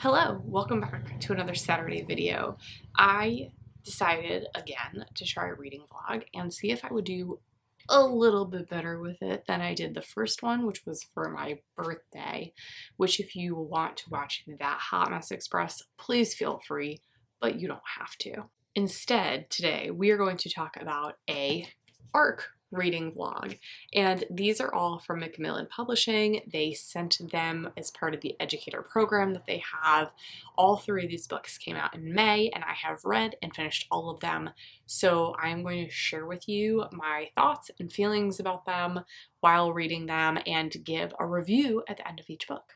Hello, welcome back to another Saturday video. I decided again to try a reading vlog and see if I would do a little bit better with it than I did the first one, which was for my birthday, which if you want to watch that Hot Mess Express, please feel free, but you don't have to. Instead, today we are going to talk about a ARC reading vlog, and these are all from Macmillian Publishing. They sent them as part of the educator program that they have. All three of these books came out in May, and I have read and finished all of them, so I am going to share with you my thoughts and feelings about them while reading them and give a review at the end of each book.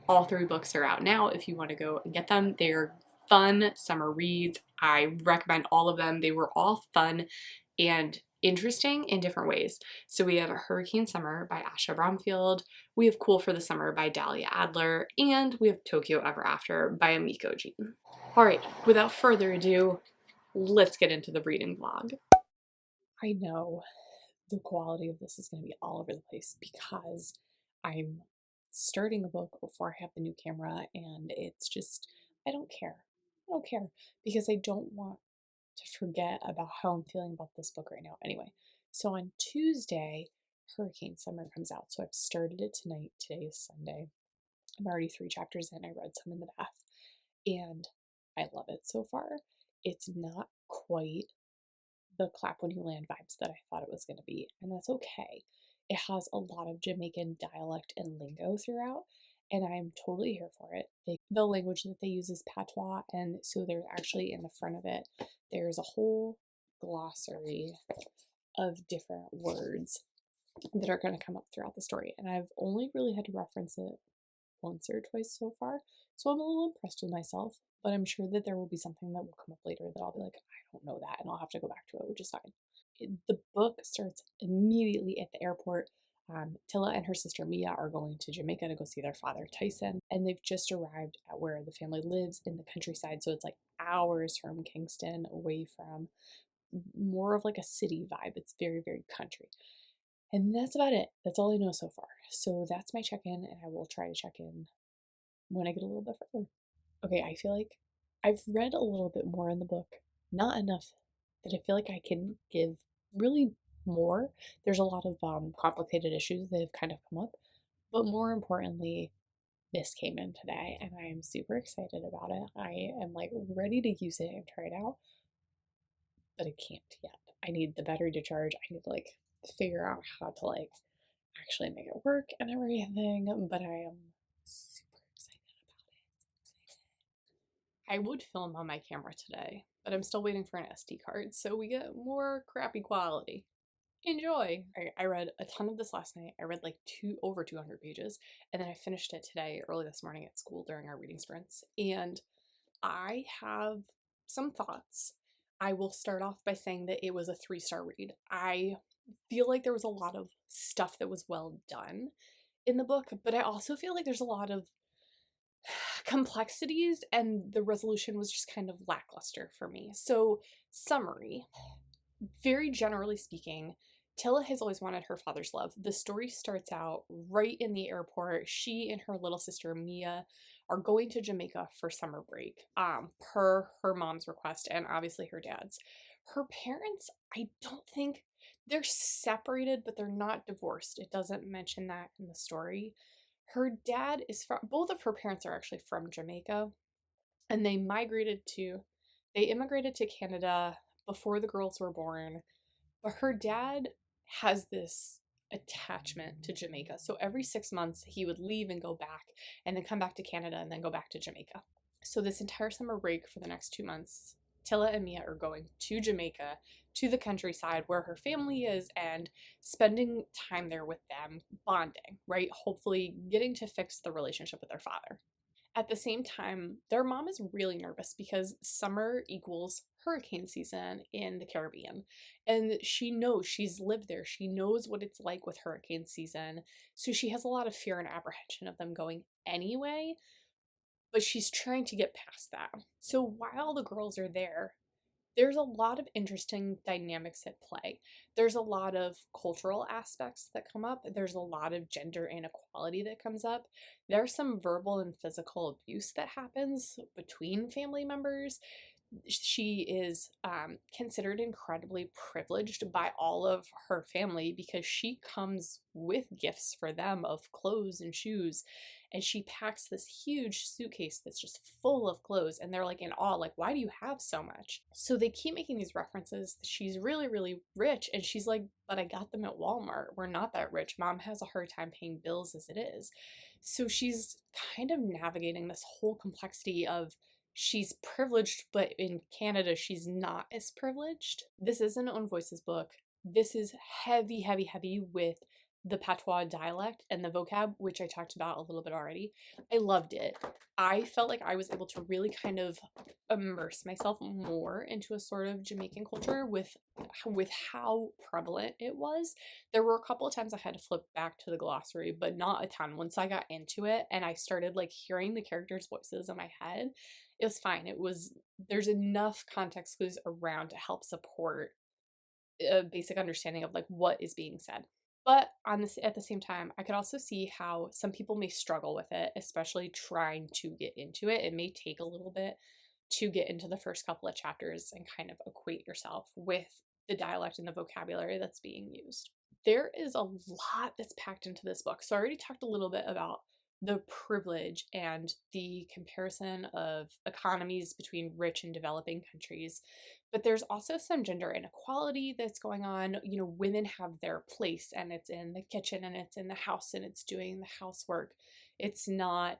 All three books are out now if you want to go and get them. They're fun summer reads. I recommend all of them. They were all fun and interesting in different ways. So we have Hurricane Summer by Asha Bromfield, we have Cool for the Summer by Dahlia Adler, and we have Tokyo Ever After by Emiko. Alright, without further ado, let's get into the reading vlog. I know the quality of this is going to be all over the place because I'm starting a book before I have the new camera, and it's just, I don't care. I don't care because I don't want to forget about how I'm feeling about this book right now. Anyway, so on Tuesday, Hurricane Summer comes out. So I've started it tonight. Today is Sunday. I'm already 3 chapters in. I read some in the bath, and I love it so far. It's not quite the clap when you land vibes that I thought it was going to be, and that's okay. It has a lot of Jamaican dialect and lingo throughout, and I'm totally here for it. The language that they use is patois, and so there's actually in the front of it, there's a whole glossary of different words that are going to come up throughout the story, and I've only really had to reference it once or twice so far, so I'm a little impressed with myself, but I'm sure that there will be something that will come up later that I'll be like, I don't know that, and I'll have to go back to it, which is fine. The book starts immediately at the airport. Tilla and her sister Mia are going to Jamaica to go see their father Tyson, and they've just arrived at where the family lives in the countryside, so it's like hours from Kingston, away from more of like a city vibe. It's very, very country. And that's about it. That's all I know so far. So that's my check-in, and I will try to check in when I get a little bit further. Okay, I feel like I've read a little bit more in the book. Not enough that I feel like I can give really more. There's a lot of complicated issues that have kind of come up, but more importantly, this came in today, and I am super excited about it. I am like ready to use it and try it out, but I can't yet. I need the battery to charge. I need to like figure out how to like actually make it work and everything, but I am super excited about it. I would film on my camera today, but I'm still waiting for an SD card, so we get more crappy quality. Enjoy! I read a ton of this last night. I read like over 200 pages, and then I finished it today early this morning at school during our reading sprints, and I have some thoughts. I will start off by saying that it was a 3-star read. I feel like there was a lot of stuff that was well done in the book, but I also feel like there's a lot of complexities, and the resolution was just kind of lackluster for me. So, summary. Very generally speaking, Tilla has always wanted her father's love. The story starts out right in the airport. She and her little sister Mia are going to Jamaica for summer break, per her mom's request and obviously her dad's. Her parents, I don't think they're separated, but they're not divorced. It doesn't mention that in the story. Her dad is from, both of her parents are actually from Jamaica, and they immigrated to Canada before the girls were born, but her dad has this attachment to Jamaica. So every 6 months he would leave and go back, and then come back to Canada and then go back to Jamaica. So this entire summer break for the next 2 months, Tilla and Mia are going to Jamaica, to the countryside where her family is, and spending time there with them, bonding, right? Hopefully getting to fix the relationship with their father. At the same time, their mom is really nervous because summer equals hurricane season in the Caribbean. And she knows, she's lived there. She knows what it's like with hurricane season. So she has a lot of fear and apprehension of them going anyway, but she's trying to get past that. So while the girls are there, There's a lot of interesting dynamics at play. There's a lot of cultural aspects that come up. There's a lot of gender inequality that comes up. There's some verbal and physical abuse that happens between family members. She is considered incredibly privileged by all of her family because she comes with gifts for them of clothes and shoes, and she packs this huge suitcase that's just full of clothes, and they're like in awe, like, why do you have so much? So they keep making these references that she's really, really rich, and she's like, but I got them at Walmart. We're not that rich. Mom has a hard time paying bills as it is. So she's kind of navigating this whole complexity of she's privileged, but in Canada, she's not as privileged. This is an Own Voices book. This is heavy, heavy, heavy with the patois dialect and the vocab, which I talked about a little bit already. I loved it. I felt like I was able to really kind of immerse myself more into a sort of Jamaican culture with how prevalent it was. There were a couple of times I had to flip back to the glossary, but not a ton. Once I got into it and I started like hearing the characters' voices in my head, it was fine. There's enough context clues around to help support a basic understanding of like what is being said. But at the same time, I could also see how some people may struggle with it, especially trying to get into it. It may take a little bit to get into the first couple of chapters and kind of equate yourself with the dialect and the vocabulary that's being used. There is a lot that's packed into this book. So I already talked a little bit about the privilege and the comparison of economies between rich and developing countries. But there's also some gender inequality that's going on. You know, women have their place, and it's in the kitchen and it's in the house and it's doing the housework. It's not,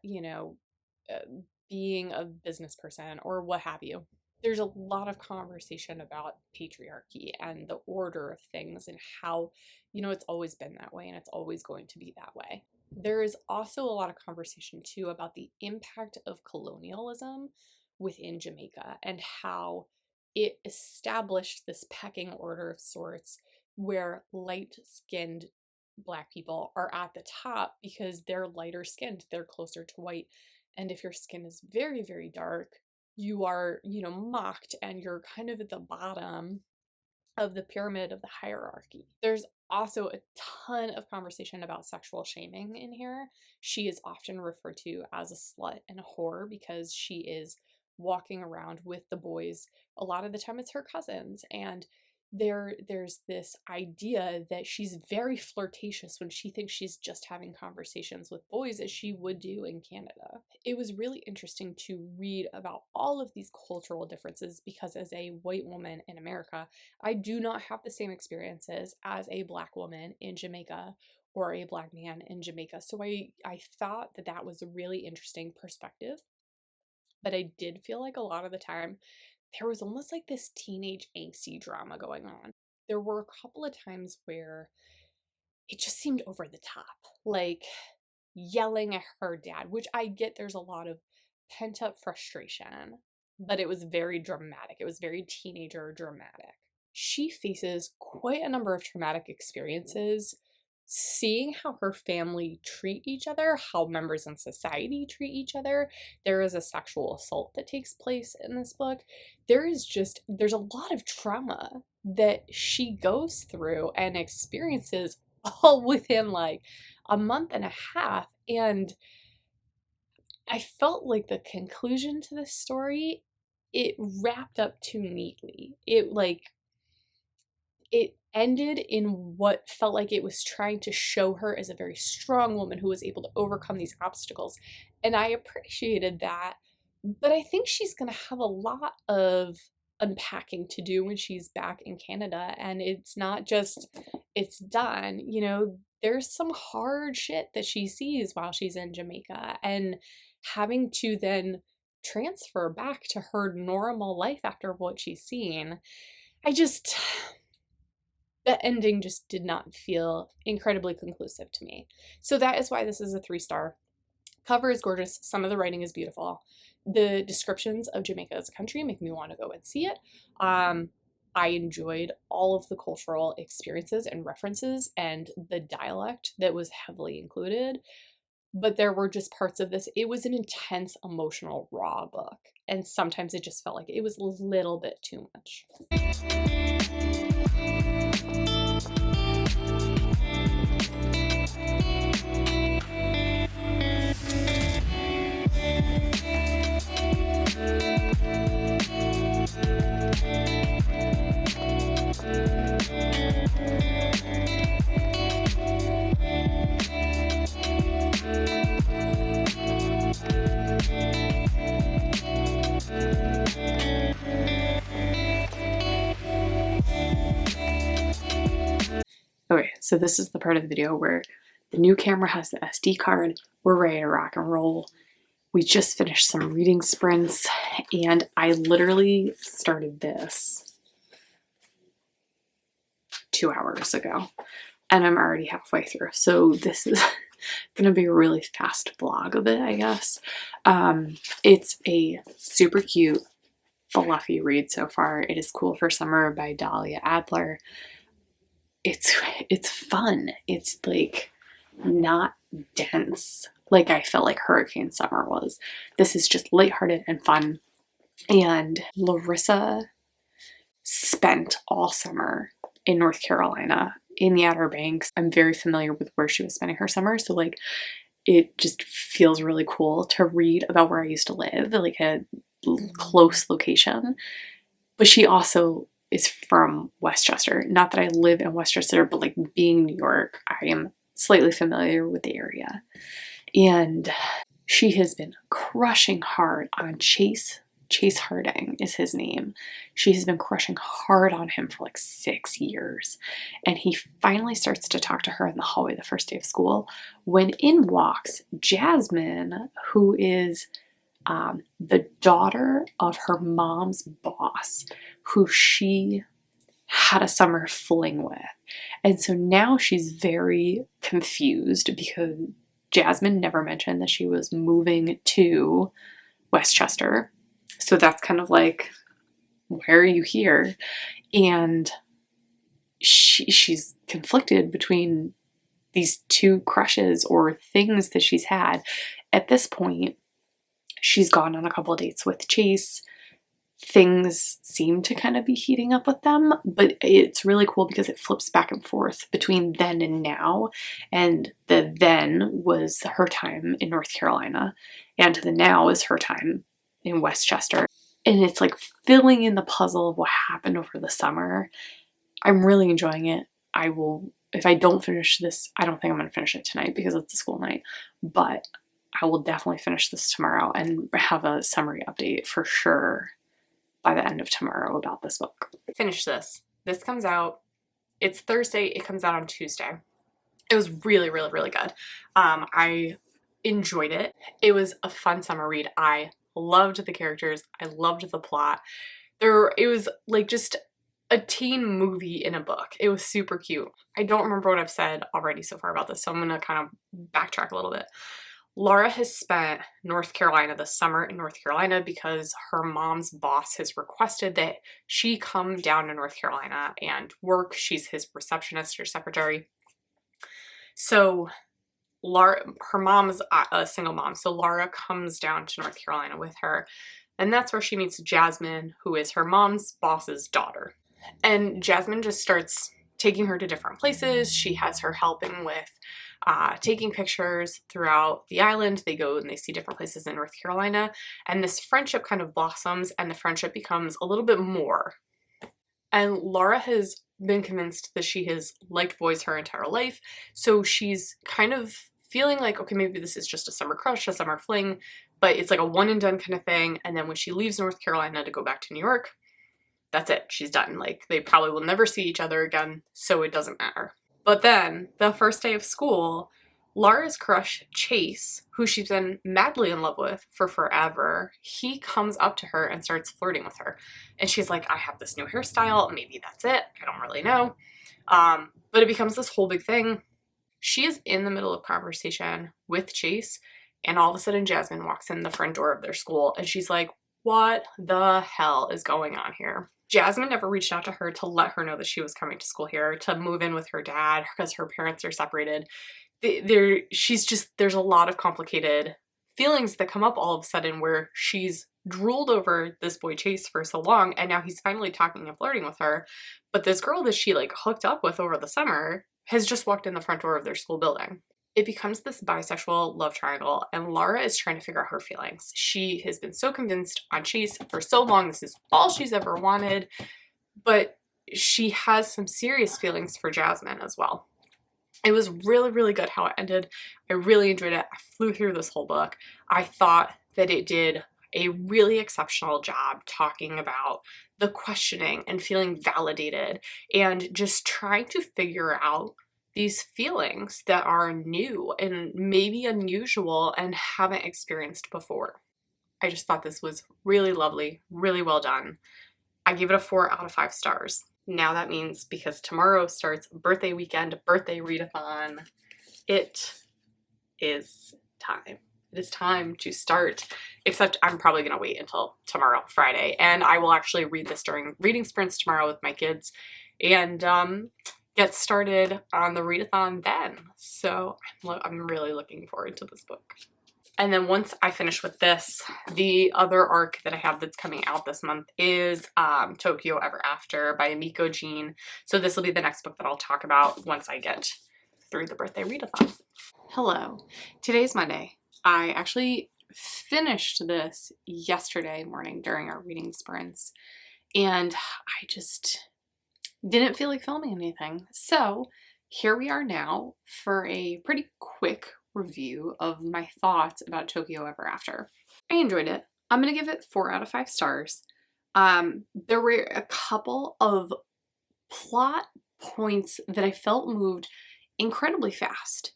being a business person or what have you. There's a lot of conversation about patriarchy and the order of things and how, it's always been that way and it's always going to be that way. There is also a lot of conversation too about the impact of colonialism within Jamaica and how it established this pecking order of sorts where light skinned Black people are at the top because they're lighter skinned, they're closer to white. And if your skin is very, very dark, you are, mocked and you're kind of at the bottom of the pyramid of the hierarchy. There's also a ton of conversation about sexual shaming in here. She is often referred to as a slut and a whore because she is walking around with the boys. A lot of the time it's her cousins, and there's this idea that she's very flirtatious when she thinks she's just having conversations with boys as she would do in Canada. It was really interesting to read about all of these cultural differences because as a white woman in America, I do not have the same experiences as a Black woman in Jamaica or a Black man in Jamaica. So I thought that that was a really interesting perspective. But I did feel like a lot of the time there was almost like this teenage angsty drama going on. There were a couple of times where it just seemed over the top, like yelling at her dad, which I get there's a lot of pent up frustration, but it was very dramatic. It was very teenager dramatic. She faces quite a number of traumatic experiences. Seeing how her family treat each other, how members in society treat each other. There is a sexual assault that takes place in this book. There's a lot of trauma that she goes through and experiences all within like a month and a half. And I felt like the conclusion to this story, it wrapped up too neatly. It ended in what felt like it was trying to show her as a very strong woman who was able to overcome these obstacles. And I appreciated that. But I think she's going to have a lot of unpacking to do when she's back in Canada. And it's not just, it's done. There's some hard shit that she sees while she's in Jamaica. And having to then transfer back to her normal life after what she's seen. The ending just did not feel incredibly conclusive to me. So that is why this is a 3-star. Cover is gorgeous. Some of the writing is beautiful. The descriptions of Jamaica as a country make me want to go and see it. I enjoyed all of the cultural experiences and references and the dialect that was heavily included. but there were just parts of this. It was an intense, emotional, raw book. And sometimes it just felt like it was a little bit too much. Okay, so this is the part of the video where the new camera has the SD card. We're ready to rock and roll. We just finished some reading sprints, and I literally started this 2 hours ago, and I'm already halfway through. So this is gonna be a really fast vlog of it, I guess. It's a super cute, fluffy read so far. It is Cool for Summer by Dahlia Adler. It's fun. It's like not dense like I felt like Hurricane Summer was. This is just lighthearted and fun. And Larissa spent all summer in North Carolina in the Outer Banks. I'm very familiar with where she was spending her summer, so like it just feels really cool to read about where I used to live, like a close location. But she also is from Westchester. Not that I live in Westchester, but like being New York, I am slightly familiar with the area. And she has been crushing hard on Chase. Chase Harding is his name. She has been crushing hard on him for like 6 years. And he finally starts to talk to her in the hallway the first day of school when in walks Jasmine, who is the daughter of her mom's boss, who she had a summer fling with. And so now she's very confused because Jasmine never mentioned that she was moving to Westchester. So that's kind of like, why are you here? And she's conflicted between these two crushes or things that she's had. At this point, she's gone on a couple of dates with Chase. Things seem to kind of be heating up with them, but it's really cool because it flips back and forth between then and now. And the then was her time in North Carolina, and the now is her time in Westchester. And it's like filling in the puzzle of what happened over the summer. I'm really enjoying it. I will, if I don't finish this, I don't think I'm going to finish it tonight because it's a school night, but I will definitely finish this tomorrow and have a summary update for sure by the end of tomorrow about this book. Finish this. This comes out, it's Thursday, it comes out on Tuesday. It was really, really, really good. I enjoyed it. It was a fun summer read. I loved the characters. I loved the plot. It was like just a teen movie in a book. It was super cute. I don't remember what I've said already so far about this, so I'm gonna kind of backtrack a little bit. Laura has spent North Carolina this summer in North Carolina because her mom's boss has requested that she come down to North Carolina and work. She's his receptionist or secretary. So Laura, her mom's a single mom, so Laura comes down to North Carolina with her, and that's where she meets Jasmine, who is her mom's boss's daughter. And Jasmine just starts taking her to different places. She has her helping with taking pictures throughout the island. They go and they see different places in North Carolina, and this friendship kind of blossoms, and the friendship becomes a little bit more. And Laura has been convinced that she has liked boys her entire life, so she's kind of feeling like, okay, maybe this is just a summer crush, a summer fling, but it's like a one and done kind of thing. And then when she leaves North Carolina to go back to New York, that's it. She's done. Like, they probably will never see each other again, so it doesn't matter. But then, the first day of school, Laura's crush, Chase, who she's been madly in love with for forever, he comes up to her and starts flirting with her. And she's like, I have this new hairstyle, maybe that's it, I don't really know. But it becomes this whole big thing. She is in the middle of conversation with Chase, and all of a sudden Jasmine walks in the front door of their school, and she's like, what the hell is going on here? Jasmine never reached out to her to let her know that she was coming to school here, to move in with her dad because her parents are separated. there's a lot of complicated feelings that come up all of a sudden where she's drooled over this boy Chase for so long, and now he's finally talking and flirting with her. But this girl that she like hooked up with over the summer has just walked in the front door of their school building. It becomes this bisexual love triangle, and Lara is trying to figure out her feelings. She has been so convinced on Chase for so long, this is all she's ever wanted, but she has some serious feelings for Jasmine as well. It was really, really good how it ended. I really enjoyed it. I flew through this whole book. I thought that it did a really exceptional job talking about the questioning and feeling validated and just trying to figure out these feelings that are new and maybe unusual and haven't experienced before. I just thought this was really lovely, really well done. I gave it a 4 out of 5 stars. Now that means because tomorrow starts birthday weekend, birthday readathon, it is time. It is time to start, except I'm probably going to wait until tomorrow, Friday, and I will actually read this during reading sprints tomorrow with my kids and get started on the readathon then. So I'm really looking forward to this book. And then once I finish with this, the other arc that I have that's coming out this month is Tokyo Ever After by Emiko Jean. So this will be the next book that I'll talk about once I get through the birthday readathon. Hello. Today's Monday. I actually finished this yesterday morning during our reading sprints, and I just didn't feel like filming anything. So here we are now for a pretty quick review of my thoughts about Tokyo Ever After. I enjoyed it. I'm gonna give it 4 out of 5 stars. There were a couple of plot points that I felt moved incredibly fast,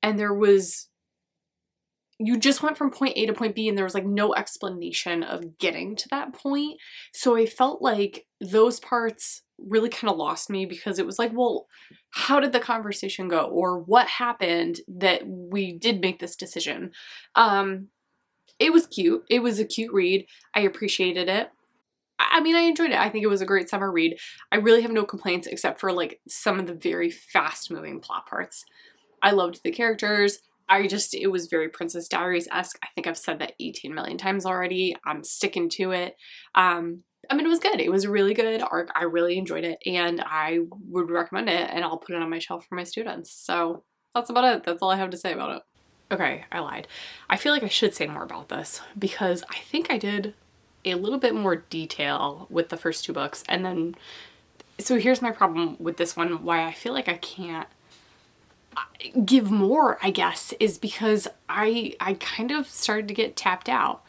and you just went from point A to point B and there was like no explanation of getting to that point. So I felt like those parts really kind of lost me because it was like, well, how did the conversation go? Or what happened that we did make this decision? It was cute. It was a cute read. I appreciated it. I mean, I enjoyed it. I think it was a great summer read. I really have no complaints except for like some of the very fast moving plot parts. I loved the characters. It was very Princess Diaries-esque. I think I've said that 18 million times already. I'm sticking to it. I mean, it was good. It was a really good arc. I really enjoyed it, and I would recommend it, and I'll put it on my shelf for my students. So that's about it. That's all I have to say about it. Okay, I lied. I feel like I should say more about this because I think I did a little bit more detail with the first 2 books, and then, so here's my problem with this one, why I feel like I can't give more, I guess, is because I kind of started to get tapped out.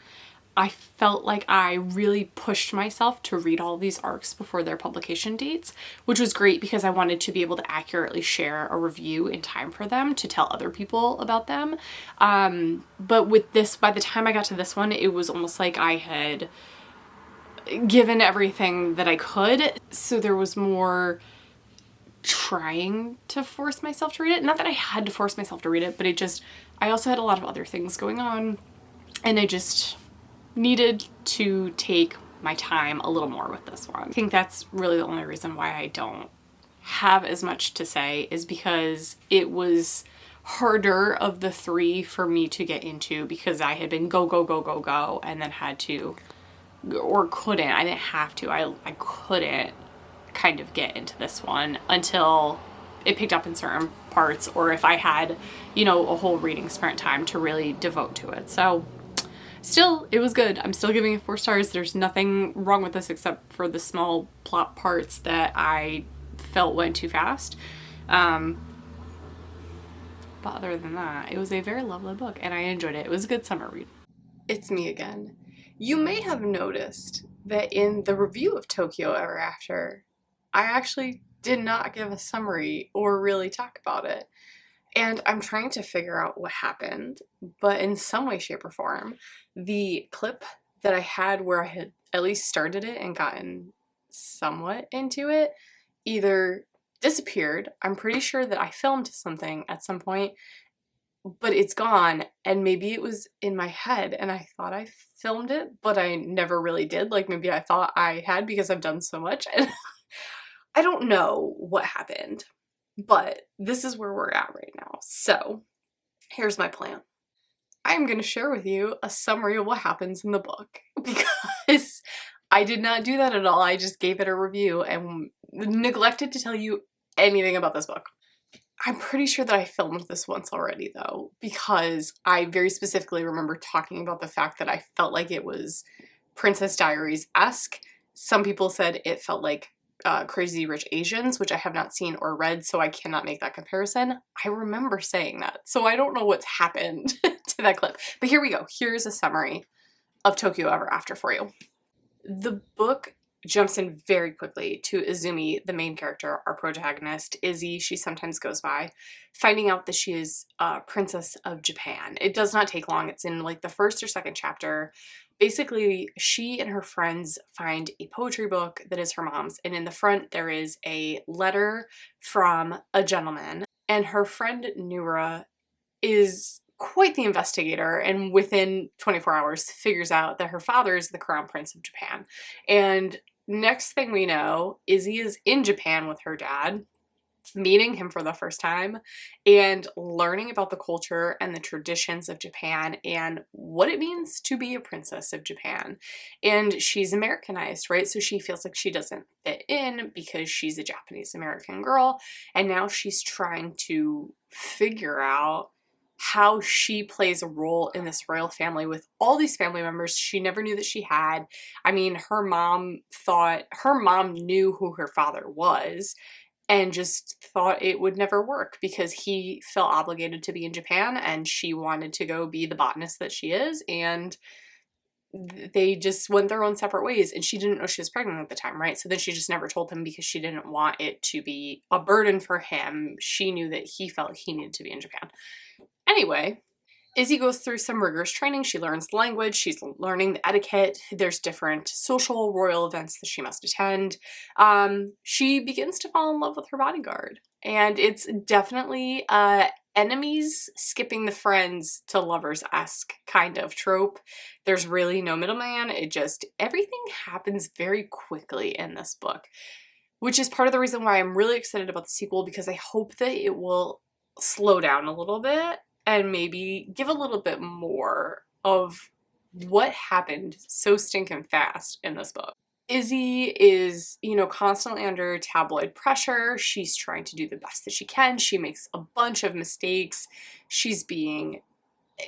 I felt like I really pushed myself to read all these arcs before their publication dates, which was great because I wanted to be able to accurately share a review in time for them to tell other people about them. But with this, by the time I got to this one, it was almost like I had given everything that I could. So there was more trying to force myself to read it. Not that I had to force myself to read it, but I also had a lot of other things going on, and I just needed to take my time a little more with this one. I think that's really the only reason why I don't have as much to say, is because it was harder of the 3 for me to get into because I had been go, and then had to, or couldn't, I didn't have to, I couldn't kind of get into this one until it picked up in certain parts, or if I had, you know, a whole reading sprint time to really devote to it. So still, it was good. I'm still giving it 4 stars. There's nothing wrong with this except for the small plot parts that I felt went too fast. But other than that, it was a very lovely book and I enjoyed it. It was a good summer read. It's me again. You may have noticed that in the review of Tokyo Ever After, I actually did not give a summary or really talk about it. And I'm trying to figure out what happened, but in some way, shape, or form, the clip that I had where I had at least started it and gotten somewhat into it either disappeared. I'm pretty sure that I filmed something at some point, but it's gone, and maybe it was in my head and I thought I filmed it, but I never really did. Like maybe I thought I had because I've done so much, and I don't know what happened. But this is where we're at right now. So here's my plan. I'm going to share with you a summary of what happens in the book because I did not do that at all. I just gave it a review and neglected to tell you anything about this book. I'm pretty sure that I filmed this once already though, because I very specifically remember talking about the fact that I felt like it was Princess Diaries-esque. Some people said it felt like Crazy Rich Asians, which I have not seen or read, so I cannot make that comparison. I remember saying that, so I don't know what's happened to that clip. But here we go. Here's a summary of Tokyo Ever After for you. The book jumps in very quickly to Izumi, the main character, our protagonist, Izzy, she sometimes goes by, finding out that she is a princess of Japan. It does not take long. It's in like the first or second chapter. Basically, she and her friends find a poetry book that is her mom's, and in the front there is a letter from a gentleman, and her friend Nura is quite the investigator, and within 24 hours figures out that her father is the crown prince of Japan. And next thing we know, Izzy is in Japan with her dad, meeting him for the first time and learning about the culture and the traditions of Japan and what it means to be a princess of Japan. And she's Americanized, right? So she feels like she doesn't fit in because she's a Japanese American girl, and now she's trying to figure out how she plays a role in this royal family with all these family members she never knew that she had. I mean, her mom knew who her father was and just thought it would never work because he felt obligated to be in Japan and she wanted to go be the botanist that she is, and they just went their own separate ways, and she didn't know she was pregnant at the time, right? So then she just never told him because she didn't want it to be a burden for him. She knew that he felt he needed to be in Japan. Anyway, Izzy goes through some rigorous training. She learns the language, she's learning the etiquette, there's different social royal events that she must attend. She begins to fall in love with her bodyguard, and it's definitely enemies skipping the friends to lovers-esque kind of trope. There's really no middleman. Everything happens very quickly in this book, which is part of the reason why I'm really excited about the sequel, because I hope that it will slow down a little bit and maybe give a little bit more of what happened so stinking fast in this book. Izzy is, constantly under tabloid pressure. She's trying to do the best that she can. She makes a bunch of mistakes. She's being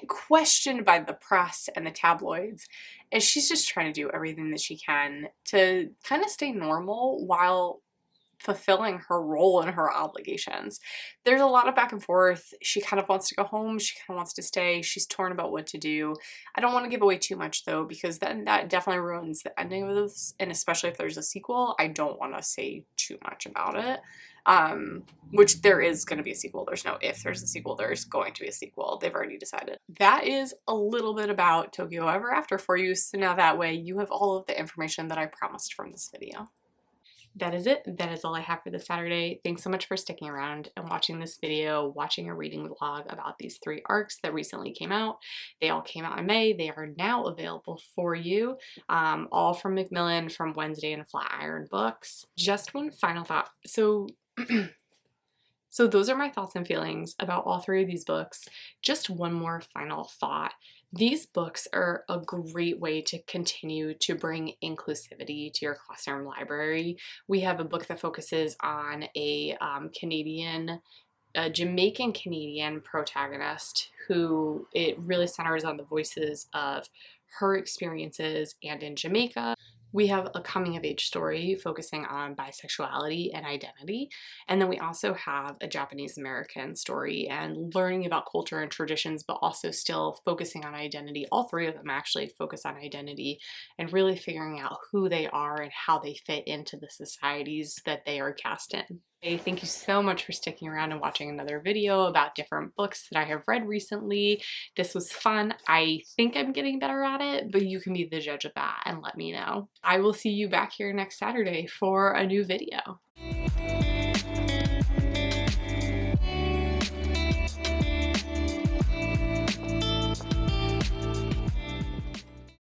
questioned by the press and the tabloids, and she's just trying to do everything that she can to kind of stay normal while fulfilling her role and her obligations. There's a lot of back and forth. She kind of wants to go home. She kind of wants to stay. She's torn about what to do. I don't want to give away too much though, because then that definitely ruins the ending of this. And especially if there's a sequel, I don't want to say too much about it. Which there is going to be a sequel. There's no if there's a sequel, there's going to be a sequel. They've already decided. That is a little bit about Tokyo Ever After for you. So now that way you have all of the information that I promised from this video. That is it. That is all I have for this Saturday. Thanks so much for sticking around and watching this video, watching a reading vlog about these 3 arcs that recently came out. They all came out in May. They are now available for you, all from Macmillian, from Wednesday and Flatiron Books. Just one final thought. So those are my thoughts and feelings about all 3 of these books. Just one more final thought. These books are a great way to continue to bring inclusivity to your classroom library. We have a book that focuses on a Jamaican Canadian protagonist who it really centers on the voices of her experiences and in Jamaica. We have a coming of age story focusing on bisexuality and identity. And then we also have a Japanese American story and learning about culture and traditions, but also still focusing on identity. All 3 of them actually focus on identity and really figuring out who they are and how they fit into the societies that they are cast in. Hey, thank you so much for sticking around and watching another video about different books that I have read recently. This was fun. I think I'm getting better at it, but you can be the judge of that and let me know. I will see you back here next Saturday for a new video.